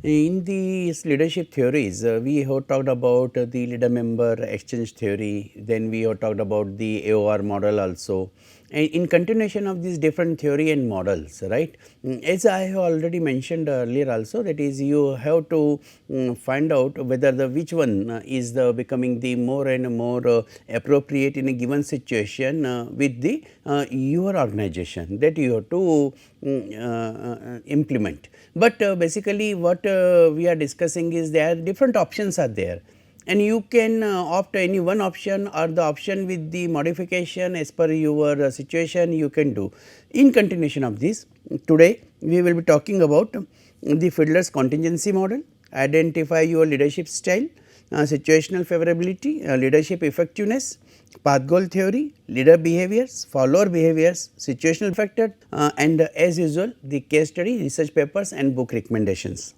In these leadership theories, we have talked about the leader member exchange theory, then we have talked about the AOR model also. And in continuation of these different theory and models, right, as I have already mentioned earlier also, that is you have to find out whether the which one is the becoming the more and more appropriate in a given situation with the your organization that you have to implement. But basically what we are discussing is there are different options are there, and you can opt any one option or the option with the modification as per your situation you can do. In continuation of this, today we will be talking about the Fiedler's contingency model, identify your leadership style, situational favorability, leadership effectiveness, path goal theory, leader behaviors, follower behaviors, situational factor, and as usual the case study, research papers and book recommendations.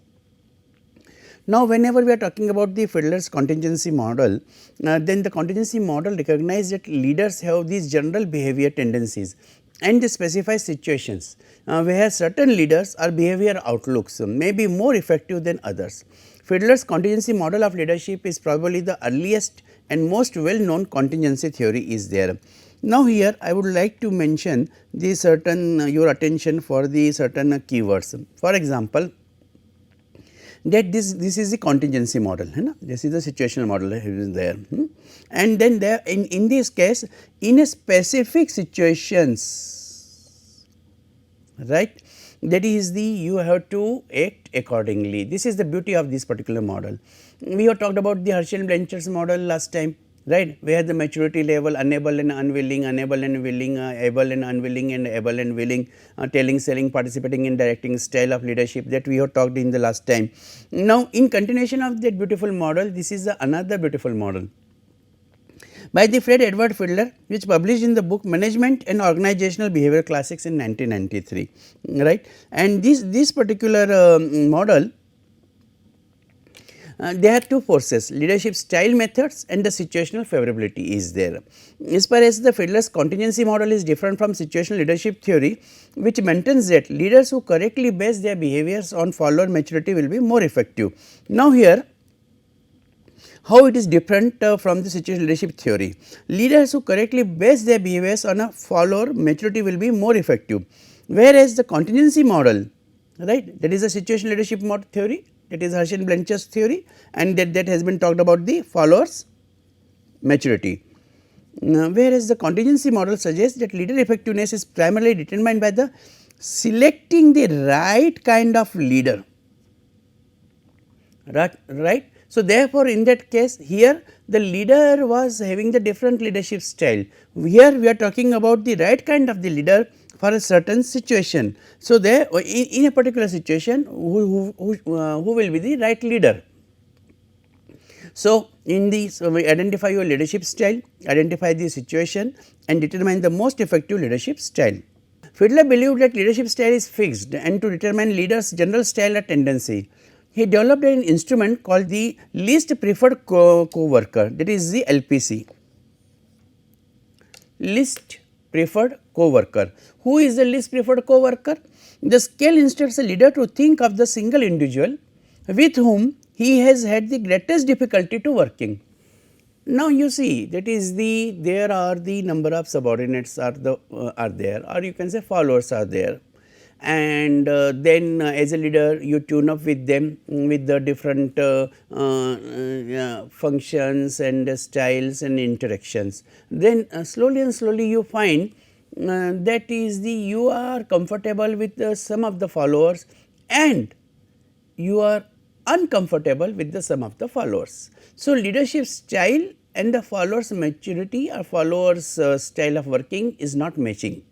Now, whenever we are talking about the Fiedler's contingency model, then the contingency model recognizes that leaders have these general behavior tendencies and they specify situations where certain leaders or behavior outlooks may be more effective than others. Fiedler's contingency model of leadership is probably the earliest and most well known contingency theory is there. Now, here I would like to mention the certain your attention for the certain keywords. For example, that this is the contingency model, this is the situational model is there, and then there in this case in a specific situations, right, that is the you have to act accordingly. This is the beauty of this particular model. We have talked about the Herschel and Blanchard's model last time, right, where the maturity level unable and unwilling, unable and willing, able and unwilling and able and willing, telling, selling, participating in directing style of leadership that we have talked in the last time. Now, in continuation of that beautiful model, this is another beautiful model by the Fred Edward Fiedler, which published in the book Management and Organizational Behavior Classics in 1993, right. And this particular model, there are two forces, leadership style methods and the situational favorability is there. As far as the Fiedler's contingency model is different from situational leadership theory, which maintains that leaders who correctly base their behaviors on follower maturity will be more effective. Now, here how it is different from the situational leadership theory. Leaders who correctly base their behaviors on a follower maturity will be more effective, whereas the contingency model, right, that is a situational leadership model theory, that is Herschel and Blanchard's theory, and that has been talked about the followers maturity. Whereas the contingency model suggests that leader effectiveness is primarily determined by the selecting the right kind of leader, right. So, therefore, in that case here the leader was having the different leadership style. Here we are talking about the right kind of the leader for a certain situation. So, there in a particular situation who will be the right leader. So, in this we identify your leadership style, identify the situation and determine the most effective leadership style. Fiedler believed that leadership style is fixed and to determine leaders general style or tendency, he developed an instrument called the least preferred co-worker, that is the LPC, least preferred co-worker. Who is the least preferred co-worker? The scale instructs a leader to think of the single individual with whom he has had the greatest difficulty to working. Now, you see that is the there are the number of subordinates are there, or you can say followers are there, and then as a leader you tune up with them with the different functions and styles and interactions. Then slowly and slowly you find that is the you are comfortable with some of the followers and you are uncomfortable with the sum of the followers. So, leadership style and the followers maturity or followers style of working is not matching,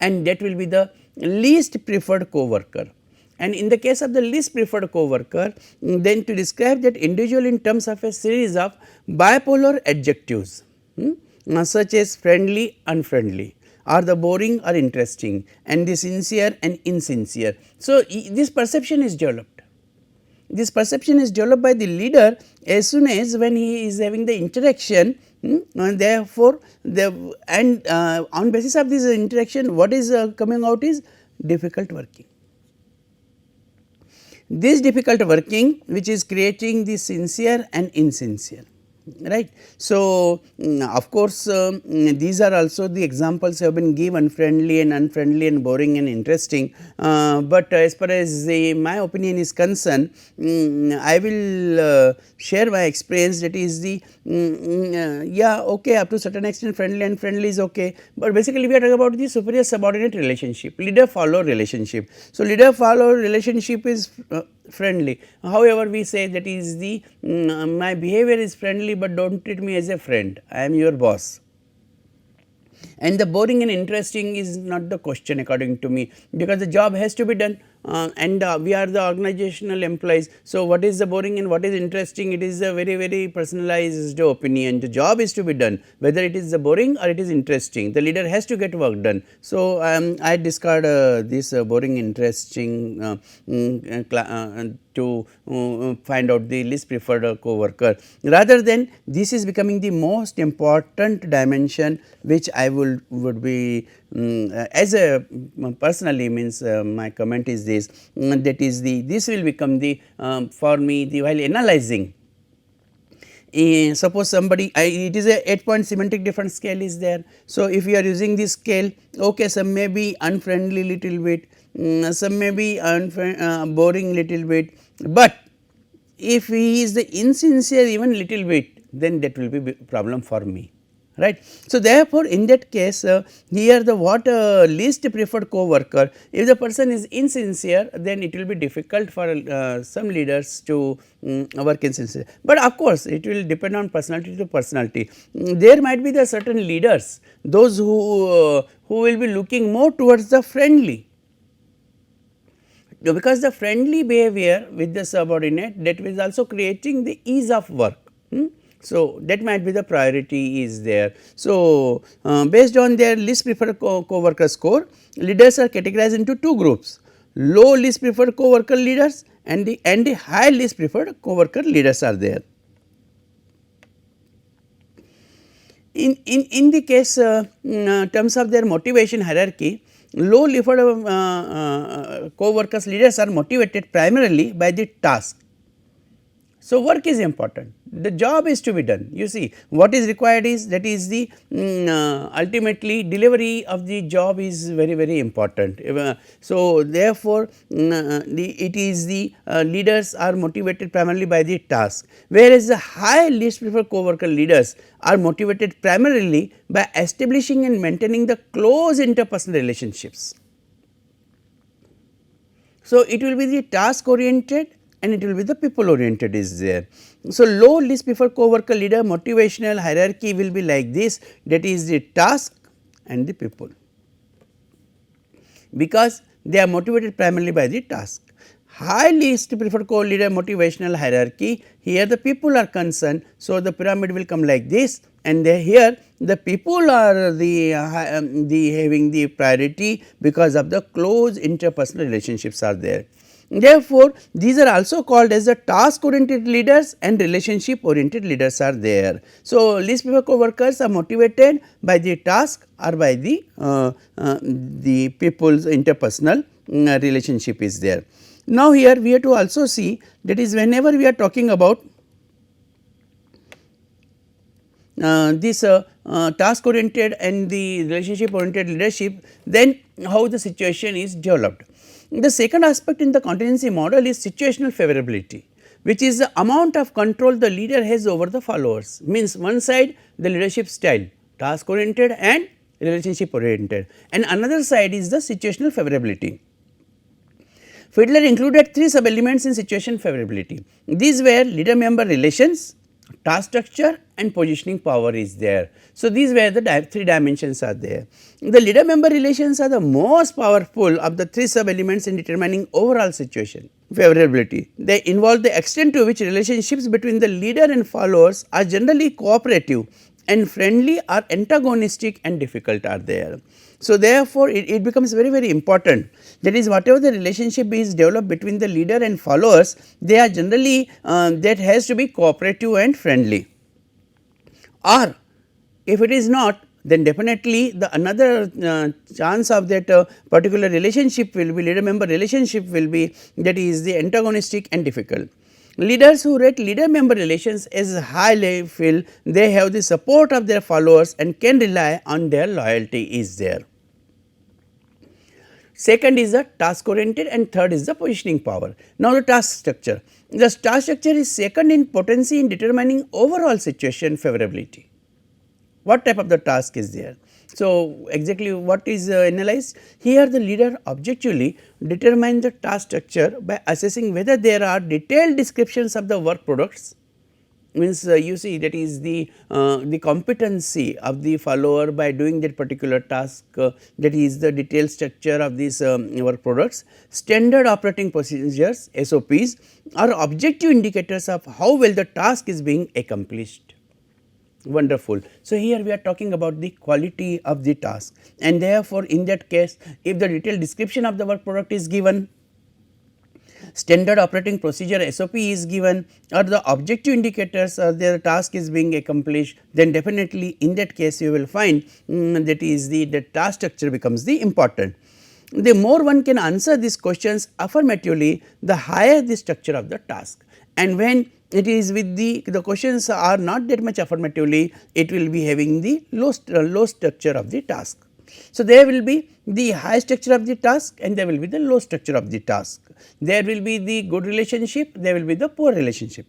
and that will be the least preferred co-worker. And in the case of the least preferred co-worker, then to describe that individual in terms of a series of bipolar adjectives such as friendly, unfriendly, or the boring or interesting, and the sincere and insincere. So, this perception is developed. This perception is developed by the leader as soon as when he is having the interaction, and therefore, on basis of this interaction what is coming out is difficult working. this difficult working which is creating the sincere and insincere, right. So, of course, these are also the examples have been given, friendly and unfriendly and boring and interesting, but as far as my opinion is concerned, I will share my experience, that is the yeah, okay, up to certain extent friendly and friendly is okay, but basically we are talking about the superior subordinate relationship, leader follower relationship. So, leader follower relationship is friendly, however we say that is the my behavior is friendly, but do not treat me as a friend, I am your boss. And the boring and interesting is not the question according to me, because the job has to be done, and we are the organizational employees. So, what is the boring and what is interesting, it is a very personalized opinion. The job is to be done, whether it is the boring or it is interesting, the leader has to get work done. So, I discard this boring interesting to find out the least preferred co-worker, rather than this is becoming the most important dimension which I would be as a personally means my comment is this, that is this will become the for me the while analyzing. Suppose somebody it is a 8-point semantic difference scale is there. So, if you are using this scale, okay, some may be unfriendly little bit, some may be boring little bit, but if he is the insincere even little bit, then that will be problem for me, right. So, therefore, in that case here the what least preferred co-worker, if the person is insincere, then it will be difficult for some leaders to work insincere, but of course, it will depend on personality to personality. There might be the certain leaders, those who will be looking more towards the friendly, because the friendly behavior with the subordinate, that is also creating the ease of work. So, that might be the priority is there. So, based on their least preferred co-worker score, leaders are categorized into two groups, low least preferred co-worker leaders and the high least preferred co-worker leaders are there. In the case terms of their motivation hierarchy, low level co-workers leaders are motivated primarily by the task. So, work is important, the job is to be done. You see, what is required is that is the ultimately delivery of the job is very important. So, therefore, it is the leaders are motivated primarily by the task, whereas the high least preferred co-worker leaders are motivated primarily by establishing and maintaining the close interpersonal relationships. So, it will be the task oriented and it will be the people oriented is there. So, low least preferred co-worker leader motivational hierarchy will be like this, that is the task and the people, because they are motivated primarily by the task. High least preferred co-leader motivational hierarchy, here the people are concerned. So, the pyramid will come like this, and here the people are the having the priority because of the close interpersonal relationships are there. Therefore, these are also called as the task oriented leaders and relationship oriented leaders are there. So, least preferred co-workers are motivated by the task or by the people's interpersonal relationship is there. Now, here we have to also see, that is whenever we are talking about this task oriented and the relationship oriented leadership, then how the situation is developed. The second aspect in the contingency model is situational favorability, which is the amount of control the leader has over the followers. Means one side the leadership style, task oriented and relationship oriented, and another side is the situational favorability. Fiedler included 3 sub elements in situation favorability. These were leader member relations, task structure and positioning power is there. So, these were the 3 dimensions are there. The leader member relations are the most powerful of the 3 sub elements in determining overall situation favorability. They involve the extent to which relationships between the leader and followers are generally cooperative and friendly or antagonistic and difficult are there. So, therefore, it becomes very important, that is whatever the relationship is developed between the leader and followers, they are generally that has to be cooperative and friendly, or if it is not, then definitely the another chance of that particular relationship will be, leader member relationship will be, that is the antagonistic and difficult. Leaders who rate leader member relations as highly feel they have the support of their followers and can rely on their loyalty is there. Second is the task oriented and third is the positioning power. Now, the task structure. The task structure is second in potency in determining overall situation favorability. What type of the task is there? So, exactly what is analyzed? Here the leader objectively determines the task structure by assessing whether there are detailed descriptions of the work products, means you see, that is the competency of the follower by doing that particular task, that is the detailed structure of these work products, standard operating procedures SOPs are objective indicators of how well the task is being accomplished. Wonderful. So, here we are talking about the quality of the task, and therefore, in that case if the detailed description of the work product is given, standard operating procedure SOP is given, or the objective indicators their task is being accomplished, then definitely in that case you will find that is the task structure becomes the important. The more one can answer these questions affirmatively, the higher the structure of the task, and when it is with the questions are not that much affirmatively, it will be having the low structure of the task. So, there will be the high structure of the task and there will be the low structure of the task. There will be the good relationship, there will be the poor relationship.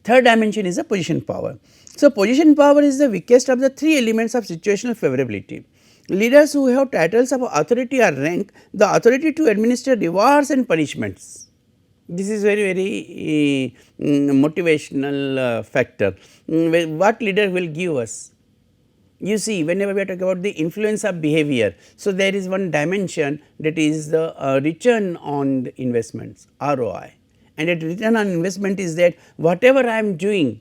Third dimension is the position power. So, position power is the weakest of the three elements of situational favorability. Leaders who have titles of authority or rank the authority to administer rewards and punishments. This is very motivational factor. What leader will give us? You see, whenever we are talking about the influence of behavior, so there is one dimension, that is the return on the investments, ROI, and that return on investment is that whatever I am doing,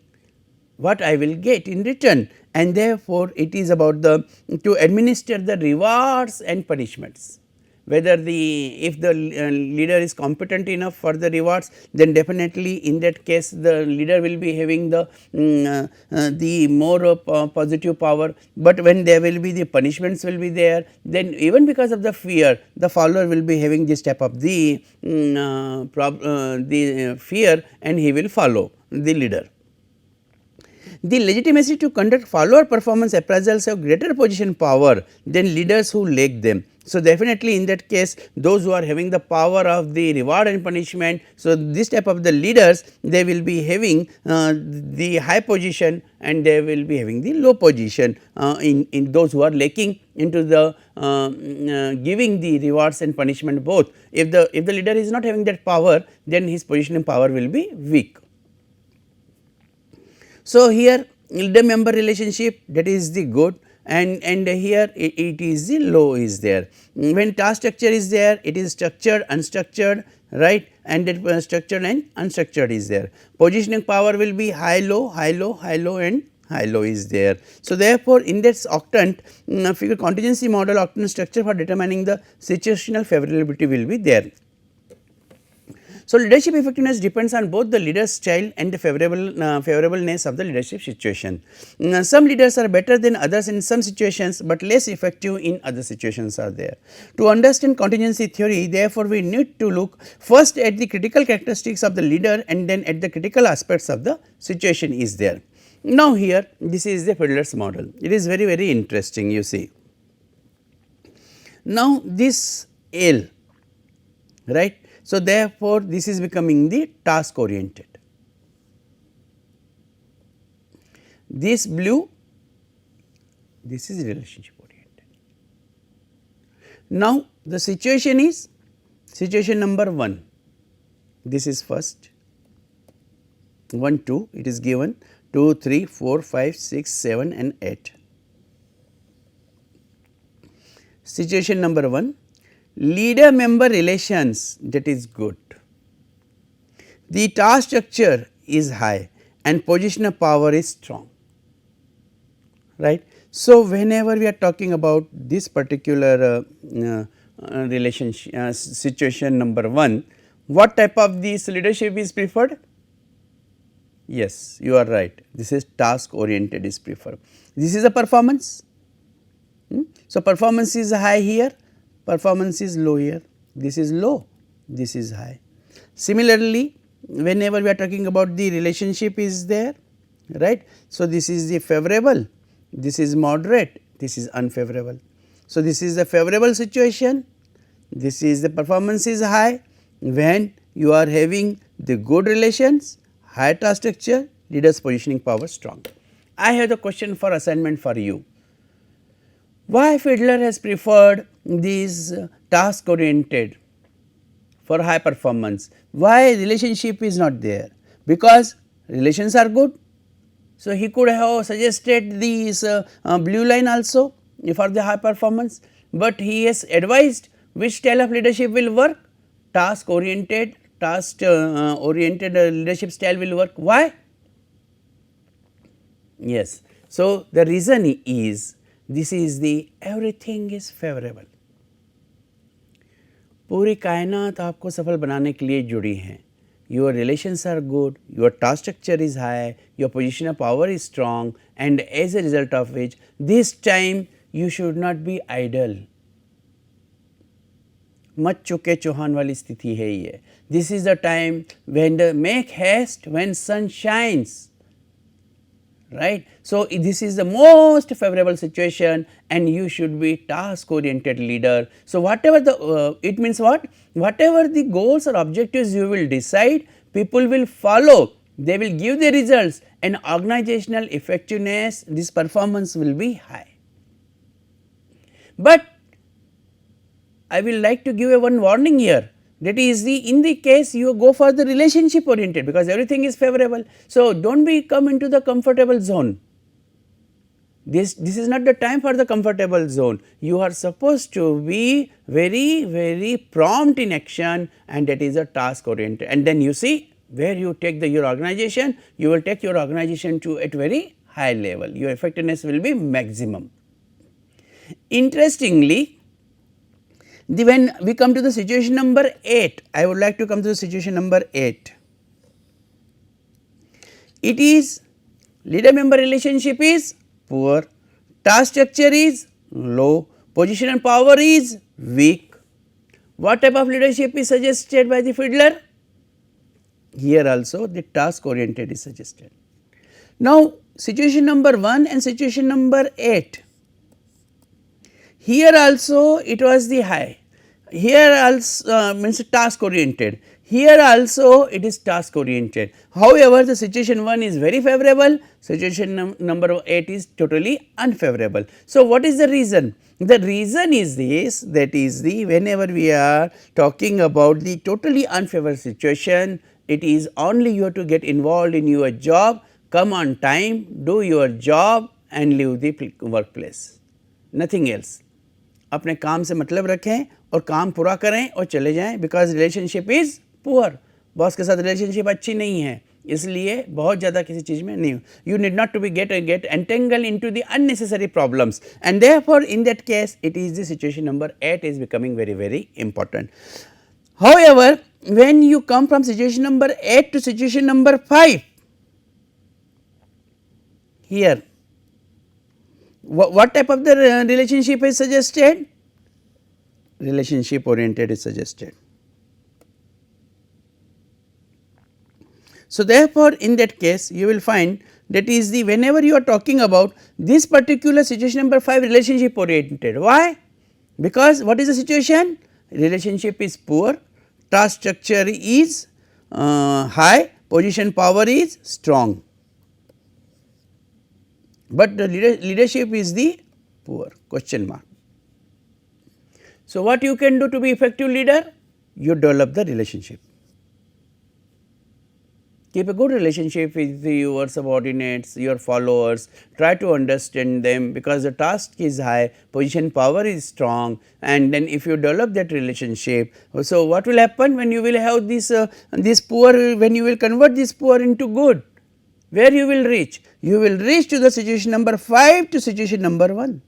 what I will get in return, and therefore, it is about the to administer the rewards and punishments. Whether if the leader is competent enough for the rewards, then definitely in that case the leader will be having the more positive power, but when there will be the punishments will be there, then even because of the fear, the follower will be having this type of the fear, and he will follow the leader. The legitimacy to conduct follower performance appraisals have greater position power than leaders who lack them. So, definitely in that case those who are having the power of the reward and punishment, so this type of the leaders, they will be having the high position and they will be having the low position in those who are lacking into the giving the rewards and punishment both. If the leader is not having that power, then his positioning power will be weak. So, here leader member relationship, that is the good, and here it is the low is there. When task structure is there, it is structured, unstructured, right, and that structured and unstructured is there. Positioning power will be high low, high low, high low and high low is there. So, therefore, in that octant figure contingency model octant structure for determining the situational favorability will be there. So, leadership effectiveness depends on both the leader's style and the favorableness of the leadership situation. Some leaders are better than others in some situations, but less effective in other situations are there. To understand contingency theory, therefore, we need to look first at the critical characteristics of the leader and then at the critical aspects of the situation is there. Now, here this is the Fiedler's model, it is very interesting, you see. Now, this L, right. So, therefore, this is becoming the task oriented. This blue, this is relationship oriented. Now, the situation is situation number 1, this is first 1 2, it is given 2 3 4 5 6 7 and 8. Situation number 1, leader member relations, that is good. The task structure is high and position of power is strong, right. So, whenever we are talking about this particular relationship situation number 1, what type of this leadership is preferred? Yes, you are right, this is task oriented is preferred. This is the performance. So, performance is high here, performance is low here, this is low, this is high. Similarly, whenever we are talking about the relationship is there, right. So, this is the favorable, this is moderate, this is unfavorable. So, this is the favorable situation, this is the performance is high when you are having the good relations, high task structure, leaders positioning power strong. I have the question for assignment for you. Why Fiedler has preferred these task oriented for high performance? Why relationship is not there? Because relations are good. So, he could have suggested these blue line also for the high performance, but he has advised which style of leadership will work, task oriented leadership style will work. Why? Yes. So, the reason is this is the everything is favorable. पूरी कायनात आपको सफल बनाने के लिए जुड़ी हैं. Your relations are good, your task structure is high, your position of power is strong, and as a result of which this time you should not be idle. Much चुके चौहान वाली स्थिति है ये. This is the time when the make haste when sun shines. Right. So, this is the most favorable situation and you should be task oriented leader. So, whatever the it means what? Whatever the goals or objectives you will decide, people will follow, they will give the results and organizational effectiveness, this performance will be high. But I will like to give a one warning here, that is the in the case you go for the relationship oriented because everything is favorable. So, do not be come into the comfortable zone. This is not the time for the comfortable zone. You are supposed to be very prompt in action and that is a task oriented, and then you see where you take your organization, you will take your organization to at very high level, your effectiveness will be maximum. Interestingly, when we come to the situation number 8, I would like to come to the situation number 8. It is leader member relationship is poor, task structure is low, position and power is weak. What type of leadership is suggested by the Fiedler? Here also the task oriented is suggested. Now, situation number 1 and situation number 8. Here also it was the high, here also means task oriented, here also it is task oriented. However, the situation 1 is very favorable, situation number 8 is totally unfavorable. So, what is the reason? The reason is this, that is the whenever we are talking about the totally unfavorable situation, it is only you have to get involved in your job, come on time, do your job and leave the workplace, nothing else. अपने काम से मतलब रखें और काम पूरा करें और चले जाएं, because relationship is poor, boss के साथ रिलेशनशिप अच्छी नहीं है, इसलिए बहुत ज़्यादा किसी चीज़ में नहीं, you need not to be get entangle into the unnecessary problems, and therefore in that case it is the situation number 8 is becoming very important. However, when you come from situation number 8 to situation number 5, here what type of the relationship is suggested? Relationship oriented is suggested. So, therefore, in that case you will find that is the whenever you are talking about this particular situation number 5 relationship oriented. Why? Because what is the situation? Relationship is poor, task structure is high, position power is strong, but the leadership is the poor, question mark. So, what you can do to be effective leader? You develop the relationship. Keep a good relationship with your subordinates, your followers, try to understand them because the task is high, position power is strong, and then if you develop that relationship, so what will happen when you will have this poor, when you will convert this poor into good, where you will reach? You will reach to the situation number 5 to situation number 1.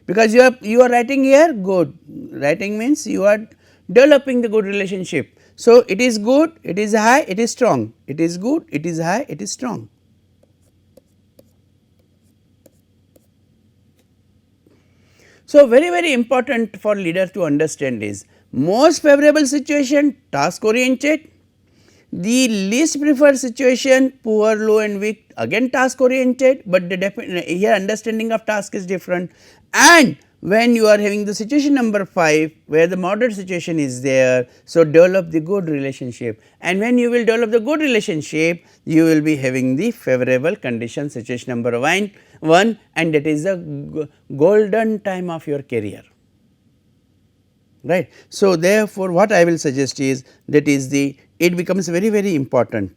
Because you are writing here good, writing means you are developing the good relationship. So, it is good, it is high, it is strong, it is good, it is high, it is strong. So, very important for leader to understand is most favorable situation task oriented, the least preferred situation poor, low and weak again task oriented, but the here understanding of task is different. And when you are having the situation number 5 where the moderate situation is there, so develop the good relationship, and when you will develop the good relationship you will be having the favorable condition situation number 1 and that is the golden time of your career, right. So, therefore, what I will suggest is that is the it becomes very important,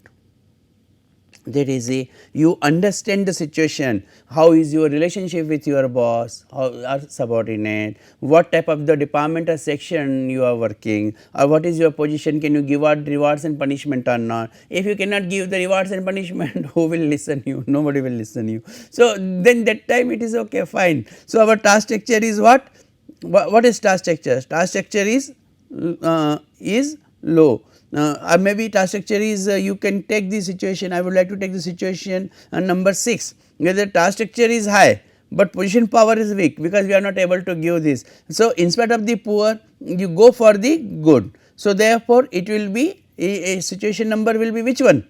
that is the you understand the situation, how is your relationship with your boss, how are subordinate, what type of the department or section you are working, or what is your position, can you give out rewards and punishment or not. If you cannot give the rewards and punishment, who will listen you, nobody will listen you. So, then that time it is okay, fine. So, our task structure is what is task structure? Task structure is low. Or maybe task structure is you can take the situation, I would like to take the situation number 6 where the task structure is high, but position power is weak because we are not able to give this. So, in spite of the poor you go for the good. So, therefore, it will be a situation number will be which one?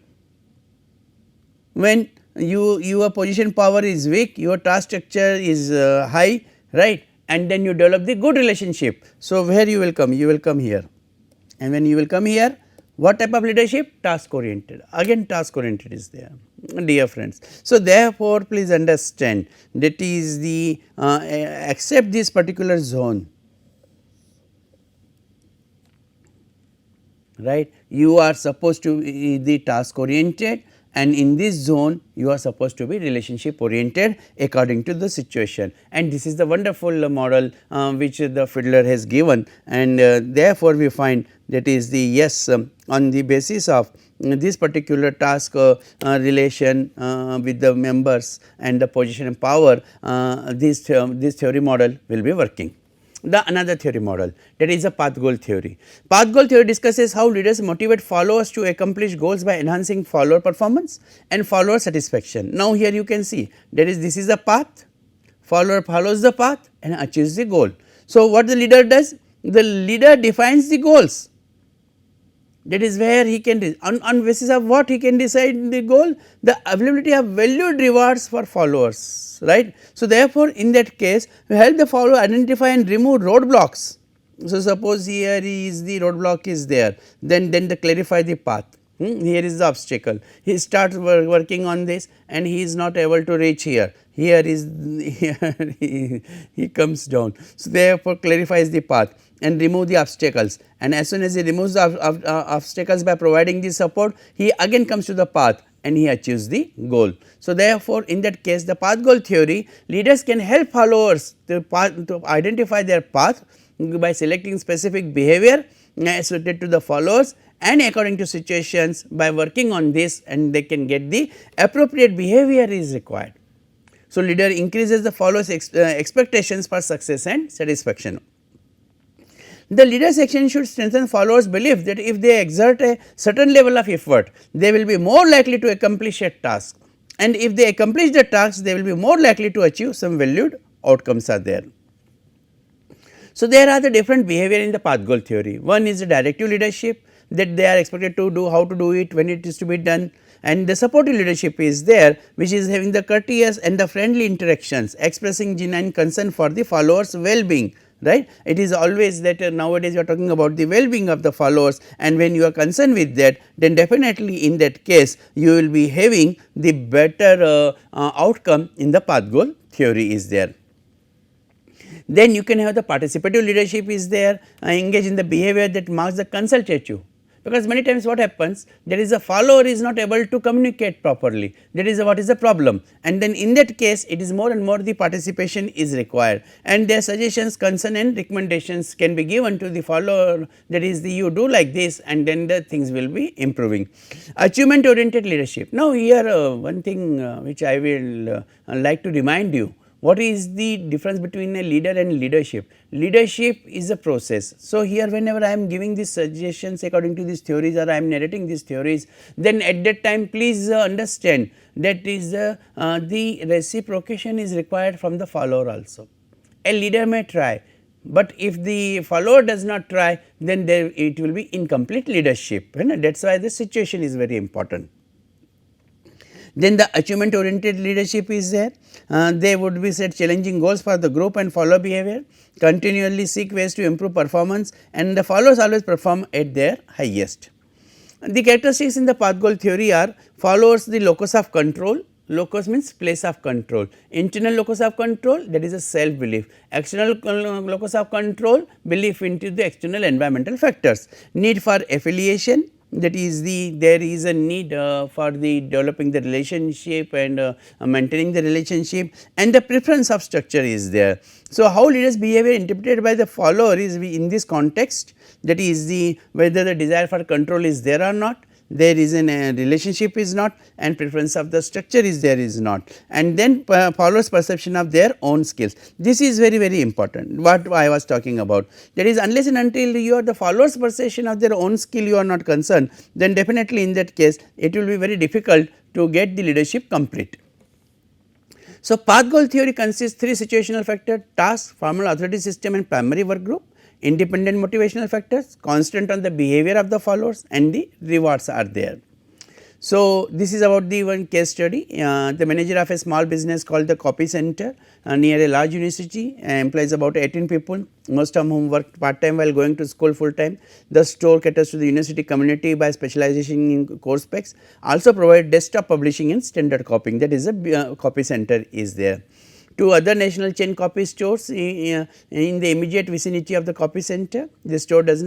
When your position power is weak, your task structure is high, right, and then you develop the good relationship. So, where you will come? You will come here, and when you will come here, what type of leadership? Task oriented, again task oriented is there, dear friends. So, therefore, please understand that is the accept this particular zone, right. You are supposed to be the task oriented, and in this zone you are supposed to be relationship oriented according to the situation, and this is the wonderful model which the Fiedler has given, and therefore, we find that is the yes on the basis of this particular task relation with the members and the position and power, this theory model will be working. The another theory model, that is a path goal theory. Path goal theory discusses how leaders motivate followers to accomplish goals by enhancing follower performance and follower satisfaction. Now, here you can see that is this is a path, follower follows the path and achieves the goal. So, what the leader does? The leader defines the goals, that is where he can on basis of what he can decide the goal, the availability of valued rewards for followers, right. So, therefore, in that case we help the follower identify and remove roadblocks. So, suppose here is the roadblock is there, then the clarify the path. Here is the obstacle, he starts working on this and he is not able to reach here, here is here he comes down. So, therefore, clarifies the path and remove the obstacles, and as soon as he removes the obstacles by providing the support, he again comes to the path and he achieves the goal. So, therefore, in that case the path goal theory, leaders can help followers to identify their path by selecting specific behavior suited to the followers and according to situations by working on this, and they can get the appropriate behavior is required. So, leader increases the followers expectations for success and satisfaction. The leader section should strengthen followers' belief that if they exert a certain level of effort, they will be more likely to accomplish a task, and if they accomplish the task, they will be more likely to achieve some valued outcomes are there. So, there are the different behavior in the path goal theory. One is the directive leadership, that they are expected to do, how to do it, when it is to be done, and the supportive leadership is there, which is having the courteous and the friendly interactions, expressing genuine concern for the followers' well-being, right. It is always that nowadays we are talking about the well-being of the followers, and when you are concerned with that, then definitely in that case you will be having the better outcome in the path goal theory is there. Then you can have the participative leadership is there, engage in the behavior that marks the consultative, because many times what happens, there is a follower is not able to communicate properly, that is what is the problem, and then in that case it is more and more the participation is required, and their suggestions, concern and recommendations can be given to the follower, that is the you do like this, and then the things will be improving. Achievement oriented leadership. Now, here one thing which I will like to remind you, what is the difference between a leader and leadership? Leadership is a process. So, here whenever I am giving these suggestions according to these theories, or I am narrating these theories, then at that time please understand that is the reciprocation is required from the follower also. A leader may try, but if the follower does not try, then there it will be incomplete leadership. That is why the situation is very important. Then the achievement oriented leadership is there. They would be set challenging goals for the group and follow behavior, continually seek ways to improve performance, and the followers always perform at their highest. The characteristics in the path goal theory are: followers the locus of control. Locus means place of control. Internal locus of control, that is a self belief. External locus of control, belief into the external environmental factors. Need for affiliation, that is there is a need for the developing the relationship and maintaining the relationship, and the preference of structure is there. So, how leaders behavior interpreted by the follower is in this context, that is whether the desire for control is there or not, there is a relationship is not, and preference of the structure is there is not, and then followers perception of their own skills. This is very important, what I was talking about, that is unless and until you are the followers perception of their own skill you are not concerned, then definitely in that case it will be very difficult to get the leadership complete. So, path goal theory consists 3 situational factors: task, formal authority system and primary work group. Independent motivational factors, constant on the behavior of the followers, and the rewards are there. So, this is about the one case study. The manager of a small business called the copy center near a large university employs about 18 people, most of whom work part time while going to school full time. The store caters to the university community by specialization in course specs, also provide desktop publishing and standard copying, that is a copy center is there. 2 other national chain copy stores in the immediate vicinity of the copy center. The store does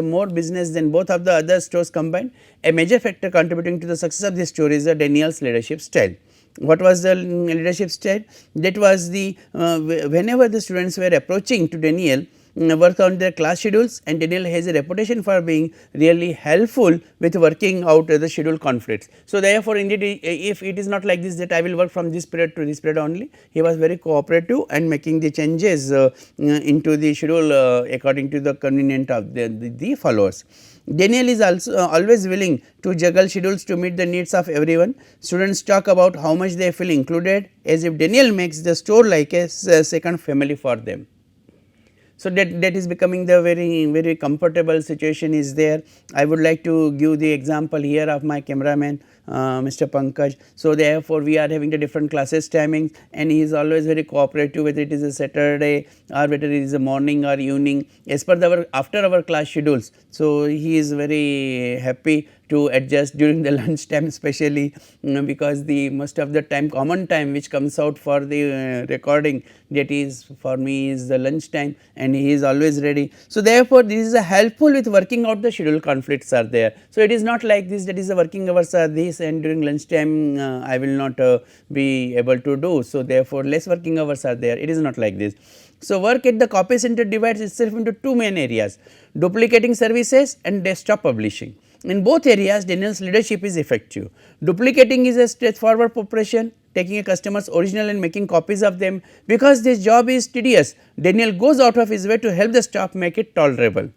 more business than both of the other stores combined. A major factor contributing to the success of this store is Daniel's leadership style. What was the leadership style? That was whenever the students were approaching to Daniel, work on their class schedules, and Daniel has a reputation for being really helpful with working out the schedule conflicts. So, therefore, indeed if it is not like this that I will work from this period to this period only, he was very cooperative and making the changes into the schedule according to the convenience of the followers. Daniel is also always willing to juggle schedules to meet the needs of everyone. Students talk about how much they feel included, as if Daniel makes the store like a second family for them. So, that is becoming the very comfortable situation is there. I would like to give the example here of my cameraman Mr. Pankaj. So, therefore, we are having the different classes timings, and he is always very cooperative, whether it is a Saturday or whether it is a morning or evening as per after our class schedules. So, he is very happy to adjust during the lunch time, especially because the most of the time common time which comes out for the recording, that is for me is the lunch time, and he is always ready. So, therefore, this is a helpful with working out the schedule conflicts are there. So, it is not like this, that is the working hours are this and during lunch time I will not be able to do. So, therefore, less working hours are there, it is not like this. So, work at the copy center divides itself into 2 main areas: duplicating services and desktop publishing. In both areas, Daniel's leadership is effective. Duplicating is a straightforward operation, taking a customer's original and making copies of them. Because this job is tedious, Daniel goes out of his way to help the staff make it tolerable,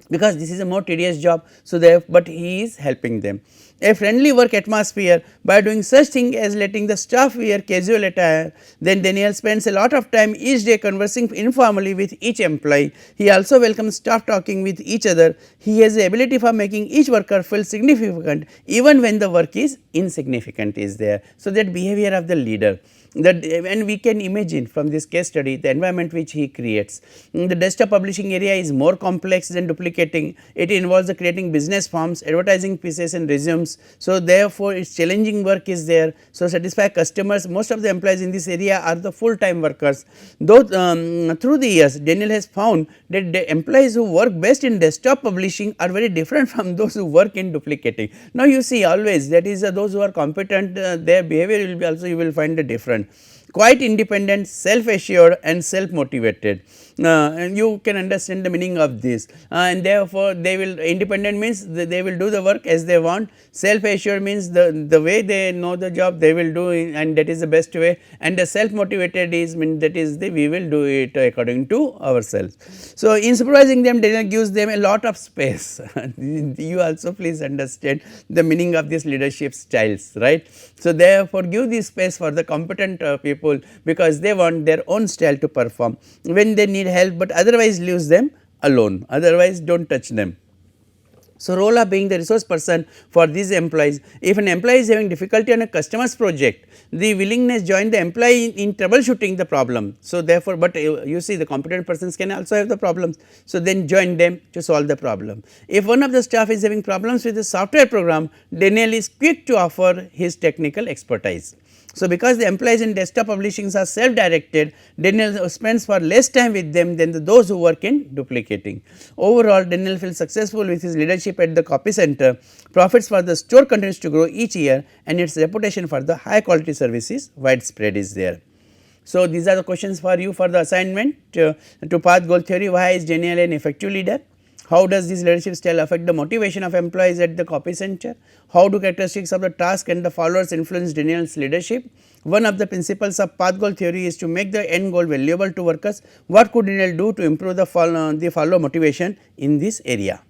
because this is a more tedious job. So, but he is helping them. A friendly work atmosphere by doing such thing as letting the staff wear casual attire. Then Daniel spends a lot of time each day conversing informally with each employee. He also welcomes staff talking with each other. He has the ability for making each worker feel significant even when the work is insignificant is there. So, that behavior of the leader, that and we can imagine from this case study the environment which he creates. The desktop publishing area is more complex than duplicating. It involves the creating business forms, advertising pieces and resumes. So, therefore, its challenging work is there. So, satisfy customers. Most of the employees in this area are the full time workers. Though through the years, Daniel has found that the employees who work best in desktop publishing are very different from those who work in duplicating. Now, you see always that is those who are competent, their behavior will be also you will find the different. Quite independent, self assured and self motivated, and you can understand the meaning of this, and therefore, they will independent means they will do the work as they want. Self assured means the way they know the job they will do it, and that is the best way, and the self motivated is mean that is we will do it according to ourselves. So, in supervising them, Daniel gives them a lot of space. You also please understand the meaning of these leadership styles, right. So, therefore, give this space for the competent people people because they want their own style to perform when they need help, but otherwise leaves them alone, otherwise do not touch them. So, role of being the resource person for these employees. If an employee is having difficulty on a customer's project, the willingness join the employee in troubleshooting the problem. So, therefore, but you see the competent persons can also have the problems. So, then join them to solve the problem. If one of the staff is having problems with the software program, Daniel is quick to offer his technical expertise. So, because the employees in desktop publishings are self directed, Daniel spends far less time with them than those who work in duplicating. Overall, Daniel feels successful with his leadership at the copy center. Profits for the store continues to grow each year and its reputation for the high quality services widespread is there. So, these are the questions for you for the assignment to path goal theory. Why is Daniel an effective leader? How does this leadership style affect the motivation of employees at the copy center? How do characteristics of the task and the followers influence Daniel's leadership? One of the principles of path goal theory is to make the end goal valuable to workers. What could Daniel do to improve the follower motivation in this area?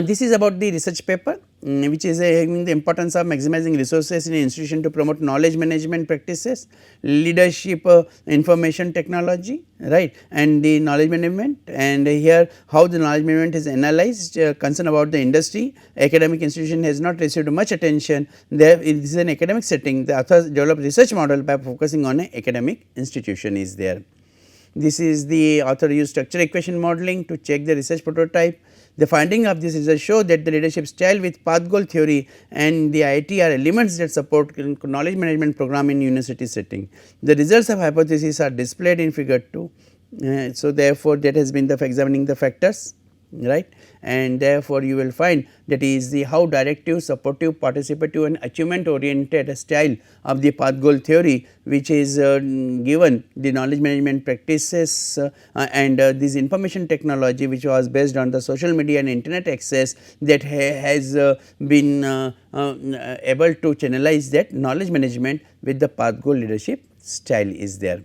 This is about the research paper which is having the importance of maximizing resources in an institution to promote knowledge management practices, leadership information technology, right, and the knowledge management, and here how the knowledge management is analyzed, concern about the industry. Academic institution has not received much attention. There this is an academic setting. The authors developed research model by focusing on an academic institution is there. This is the author used structure equation modeling to check the research prototype. The finding of this research show that the leadership style with path goal theory and the IT are elements that support knowledge management program in university setting. The results of hypothesis are displayed in figure 2. So, therefore, that has been the examining the factors, right, and therefore, you will find that is the how directive, supportive, participative and achievement oriented style of the path goal theory, which is given the knowledge management practices and this information technology, which was based on the social media and internet access, that has been able to channelize that knowledge management with the path goal leadership style is there.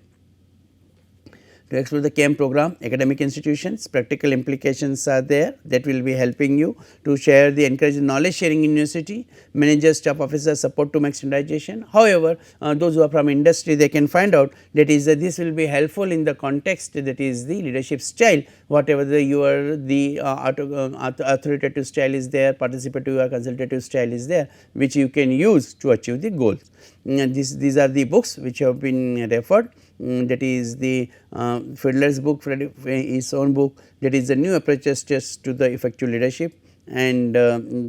To explore the CAM program, academic institutions, practical implications are there that will be helping you to share the encourage knowledge sharing in university, managers, staff officers support to make standardization. However, those who are from industry, they can find out that is this will be helpful in the context that is the leadership style, whatever the authoritative style is there, participative or consultative style is there, which you can use to achieve the goals. These are the books which have been referred. That is the Fiedler's book, his own book, that is the new approaches to the effective leadership, and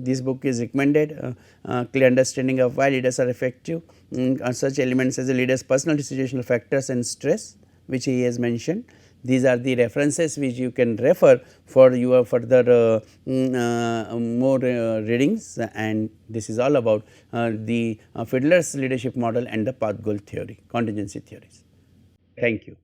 this book is recommended. Clear understanding of why leaders are effective, such elements as the leader's personal situational factors and stress, which he has mentioned. These are the references which you can refer for your further more readings, and this is all about the Fiedler's leadership model and the path goal theory, contingency theories. Thank you.